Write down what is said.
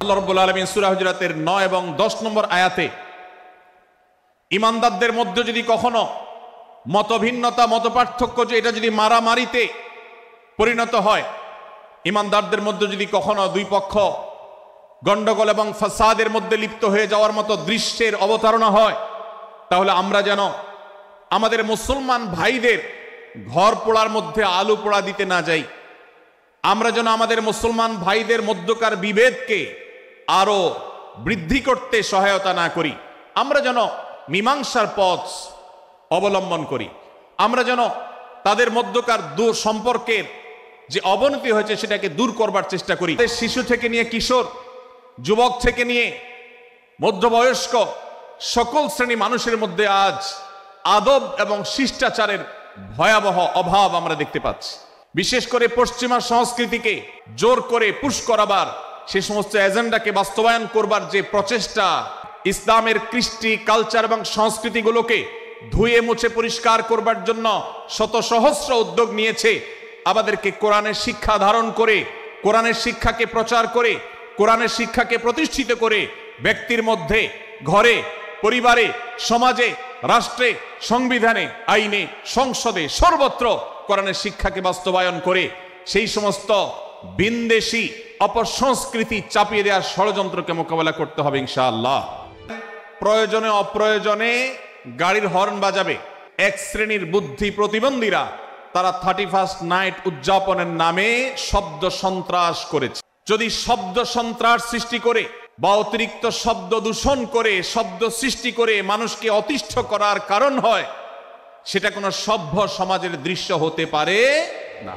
আল্লাহ রাব্বুল আলামিন সূরা হুজুরাতের 9 এবং 10 নম্বর আয়াতে ঈমানদারদের মধ্যে যদি কখনো মতভিন্নতা মতপার্থক্য যে এটা যদি মারামারিতে পরিণত হয়, ঈমানদারদের মধ্যে যদি কখনো দুই পক্ষ গন্ডগোল এবং ফাসাদের মধ্যে লিপ্ত হয়ে যাওয়ার মতো দৃশ্যের অবতারণা হয়, তাহলে আমরা যেন আমাদের মুসলমান ভাইদের ঘর পোড়ার মধ্যে আলু পোড়া দিতে না যাই। আমরা যেন আমাদের মুসলমান ভাইদের মধ্যকার বিভেদকে আরো বৃদ্ধি করতে সহায়তা না করি। আমরা যেন মীমাংসার পথ অবলম্বন করি। আমরা যেন তাদের মধ্যকার সম্পর্কের যে অবনতি হয়েছে সেটাকে দূর করবার চেষ্টা করি। শিশু থেকে নিয়ে কিশোর, যুবক থেকে নিয়ে মধ্যবয়স্ক সকল শ্রেণী মানুষের মধ্যে আজ আদব এবং শিষ্টাচারের ভয়াবহ অভাব আমরা দেখতে পাচ্ছি। বিশেষ করে পশ্চিমা সংস্কৃতিকে জোর করে পুশ করাবার, সে সমস্ত এজেন্ডাকে বাস্তবায়ন করবার যে প্রচেষ্টা, ইসলামের কৃষ্টি কালচার এবং সংস্কৃতিগুলোকে ধুয়ে মুছে পরিষ্কার করবার জন্য শত সহস্র উদ্যোগ নিয়েছে। আমাদেরকে কোরআনের শিক্ষা ধারণ করে, কোরআনের শিক্ষাকে প্রচার করে, কোরআনের শিক্ষাকে প্রতিষ্ঠিত করে ব্যক্তির মধ্যে, ঘরে, পরিবারে, সমাজে, রাষ্ট্রে, সংবিধানে, আইনে, সংসদে, সর্বত্র কোরআনের শিক্ষাকে বাস্তবায়ন করে সেই সমস্ত ভিনদেশী অপসংস্কৃতি চাপিয়ে দেওয়ার ষড়যন্ত্রকে মোকাবেলা করতে হবে ইনশাআল্লাহ। প্রয়োজনে অপ্রয়োজনে গাড়ির হর্ন বাজাবে এক শ্রেণীর বুদ্ধি প্রতিবন্ধীরা, তারা 31st নাইট উদযাপনের নামে শব্দ সন্ত্রাস করেছে। যদি শব্দ সন্ত্রাস সৃষ্টি করে বা অতিরিক্ত শব্দ দূষণ করে, শব্দ সৃষ্টি করে মানুষকে অতিষ্ঠ করার কারণ হয়, সেটা কোনো সভ্য সমাজের দৃশ্য হতে পারে না।